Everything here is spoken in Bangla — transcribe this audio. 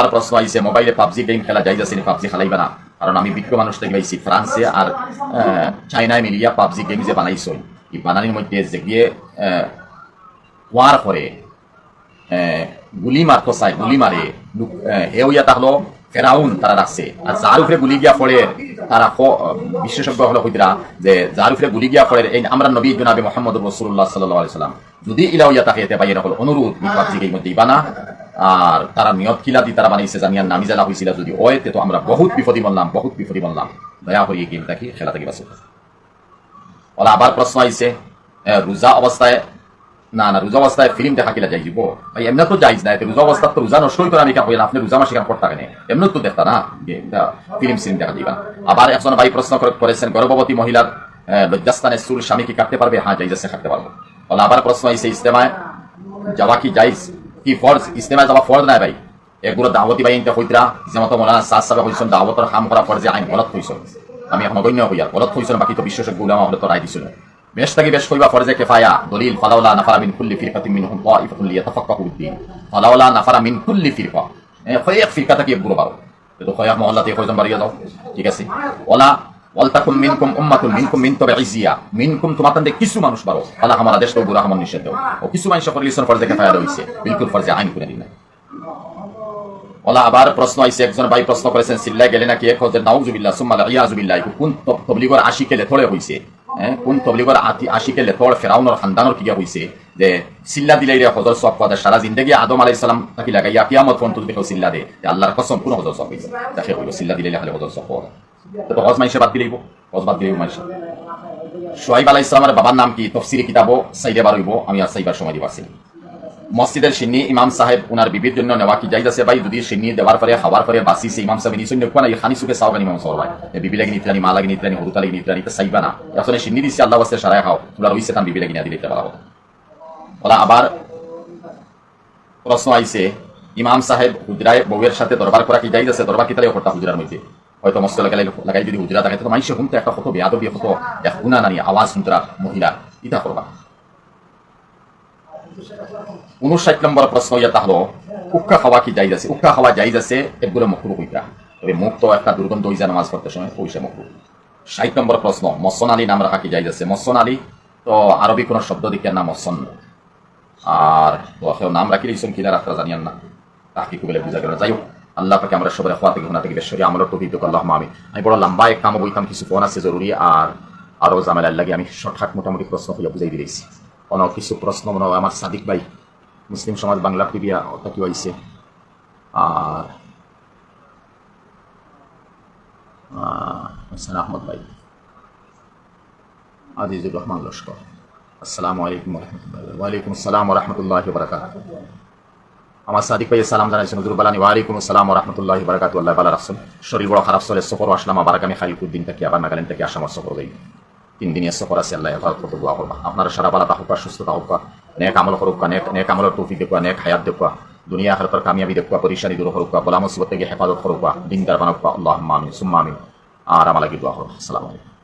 আর প্রশ্ন আইছে মোবাইলে পাবজি গেম খেলা যাইজ আছে, পাবজি খেলাইবা না? কারণ আমি বিজ্ঞ মানুষ থেকে পাইছি ফ্রান্সে আর চাইনায় মিলিয়া পাবজি গেম যে বানাইছ, এই বানানির মধ্যে যে গিয়ে ওয়ার করে গুলি মারতো চাই, গুলি মারে হেউইয়া তাহলো ফেরাউন তারা রাখছে, আর যার উপরে গুলি গিয়া পড়ে তারা বিশেষজ্ঞ হলো হইতরা যে যার উপরে গুলি গিয়া পড়ে এই আমরা নবী জনাবে মুহাম্মদ রাসূলুল্লাহ সাল্লাল্লাহু আলাইহি সাল্লাম যদি ইলাউইয়া তাকে এতে বাইরে হলো অনুরোধ পাবজি গেম মধ্যে বানা, আর তারা নিয়ত কিলা দি তারা বানাইছে জানিয়ার নামি জ্বালা হয়েছিল যদি ওয়েতে তো আমরা বহুত বিপদী বললাম, বহুত বিপদী বললাম। দয়া করে এই গেমটা কি খেলা থেকে বাঁচো। ওলা আবার প্রশ্ন আইছে রোজা অবস্থায় না রোজা অবস্থায় ফিল্ম দেখা কিলা যাইব ভাই? এমনি তো যাইজ না, রোজা অবস্থা তো রোজা নষ্ট করে আমি কেন হইলাম, আপনি রোজা মাসে কেন করতে পারেন? এমনি তো দেখতা না ফিল্ম সিল্ম দেখা দিবা। আবার একজন ভাই প্রশ্ন করেছেন গর্ভবতী মহিলার লজ্জাস্থানের চুল স্বামী কি কাটতে পারবে? হ্যাঁ যাইজ আছে, কাটতে পারবো। ওলা আবার প্রশ্ন আইছে ইস্তেমায় যাওয়া কি যাইজ কি ফরজ? ইস্তেমায় যাওয়া ফরজ নাই ভাই, এগুলো দাওয়াতি ভাই ইনতে হইতরা যেমন মৌলানা সাদ সাহেব হইছেন দাওয়াতের কাম করা ফরজে আইন গলত হইছেন, আমি এখন অগণ্য হইয়া গলত হইছেন, বাকি তো বিশেষজ্ঞ উলামা হলে তো রায় দিছিল। বেশ থেকে বেশ কইবা ফরজে কিফায়া দলিল ফালাউলা নাফারা মিন কুল্লি ফিরকাতিন মিনহুম তাইফাতুন লিয়াতাফাক্কাহু ফিদ-দ্বীন, ফালাউলা নাফারা মিন কুল্লি ফিরকা, কয়েক ফিরকা থেকে এক গ্রুপ, তো কয়েক মহল্লাতে কয়জন বাড়িয়ে দাও, ঠিক আছে। ওলা ওয়ালতাকুম মিনকুম উম্মাতুন মিনকুম মিন তাবিইজিয়া, মিনকুম তোমাদের কিছু মানুষ বারো আলা আমাদের দেশ তো বুড়া হামন নিষেধ দাও, ও কিছু মানুষ করলে ফরজে কিফায়া হইছে, বিলকুল ফরজে আইন করে দিন। ওলা আবার প্রশ্ন আইছে একজন ভাই প্রশ্ন করেছেন সিল্লা গেলে নাকি এক হজের নাউজুবিল্লাহ সুম্মা ইয়াজুবিল্লাহ, কোন তবলিগর আশিকে লেথড়ে হইছে, কোন তবলিগর আশিকে লেথড় ফেরাউনের খানদানের কি হইছে যে সিল্লা দিলাই রে হজর সব কথা সারা জিন্দেগি আদম আলাইহিস সালাম তাকি লাগাইয়া কিয়ামত পর্যন্ত দেখো সিল্লা দে আল্লাহর কসম কোন হজর সব হইছে দেখে হইল সিল্লা দিলাই খালি হজর সব কথা, তো হজ মাইসে বাদ দিলাইব, হজ বাদ দিলাইব মাইসে। শুআইব আলাইহিস সালামের বাবার নাম কি? তফসিরি কিতাবও সাইডে বার হইব, আমি আর সাইবার সময় দিবাছি। মসজিদের সিন্নি ইমাম সাহেব উনার বিবির জন্য নেওয়া কি যাইজ আছে ভাই? যদি সিন্নি দেওয়ার পরে খাবার পরে বাসিছে ইমাম সাহেব নিশ্চয় নেওয়া না, খানি সুখে চাও ইমাম সাহেব ভাই বিবি লাগি নিতরানি মা লাগি নিতরানি হরুতা লাগি নিতরানি তো চাইবা না, আসলে সিন্নি দিচ্ছে আল্লাহ বাস্তে সারায় খাও, তোমরা রইছে তার বিবি লাগি না দিলে ভালো হতো। ওরা আবার প্রশ্ন আইছে ইমাম সাহেব হুজরায় বউয়ের সাথে দরবার করা কি যাইজ আছে? দরবার কি তাহলে করতা হুজরার মধ্যে হয়তো মস্ত লাগাই যদি হুজরা থাকে তো মানুষে শুনতে একটা কত বেয়াদবি কত এক গুণা নানি আওয়াজ শুনতরা মহিলা ইটা করবা। 59 নম্বর প্রশ্ন ইয়া হলো উক্কা খাওয়া কি যাইজ আছে? উক্কা খাওয়া যাইজ আছে, এগুলো মকরুহ হইতা, তবে মুখ তো একটা দুর্গন্ধ হয়ে যায় নামাজ পড়তে সময়, ওইসে মকরুহ। 60 নম্বর প্রশ্ন মসন আলী নাম রাখা কি যাইজ আছে? মসন আলী তো আরবি কোন শব্দ দিকে না মসন, আর নাম রাখি দিয়েছেন কিনা রাখতে জানিয়ান না, তাকে কুবেলে বুঝা গেল। যাই হোক আল্লাহ পাকে আমরা সবাই খাওয়া থেকে ঘুনা থেকে বেশ আমার তৌফিক দিক আল্লাহুম্মা আমিন। আমি বড় লম্বা এক কাম বইতাম, কিছু ফোন আছে জরুরি আর আরো জামেলা লাগে, আমি শর্টকাট মোটামুটি প্রশ্ন হইয়া বুঝাই দিয়েছি। কোনো কিছু প্রশ্ন মনে হয় আমার সাদিক ভাই মুসলিম সমাজ বাংলা টিভিয়া ওটা কি হয়েছে, আর আহমদ ভাই আজিজুর রহমান লস্কর, আসসালামু আলাইকুম রহমতুল্লাহ। ওয়ালাইকুম আসসালাম রহমতুল্লাহ বারাকাতুহু। আমার সাদিক ভাই সালাম জানাইছেন হুজুর বালানি ওয়ালাইকুম আসসালাম রাহমাতুল্লাহি ওয়া বারাকাতুহু। আল্লাহ ভালো রাখছেন, শরীর বড় খারাপ চলে, সফর আসলাম আবার আগামী খালিকুদ্দিন থেকে আবার নাগাল্যান্ড থেকে আসাম সফর দেই, 3 দিনের সফর আছে, আল্লাহ হেফাজত করতে দোয়া করবা। আপনারা সারা বালা তাহুকা সুস্থতা হোকা, নেক আমল করুকা, নেক আমলের তৌফিক দেখুয়া, নেক হায়াত দেখুয়া, দুনিয়া আখিরাতের কামিয়াবি দেখুয়া, পরিশানি দূর করুকা, বলা মুসিবত থেকে হেফাজত করুকা, দিনদার বানাকুয়া, আল্লাহুম্মা আমিন সুম্মা আমিন। আর আমাকে দোয়া করো। আসসালামু আলাইকুম।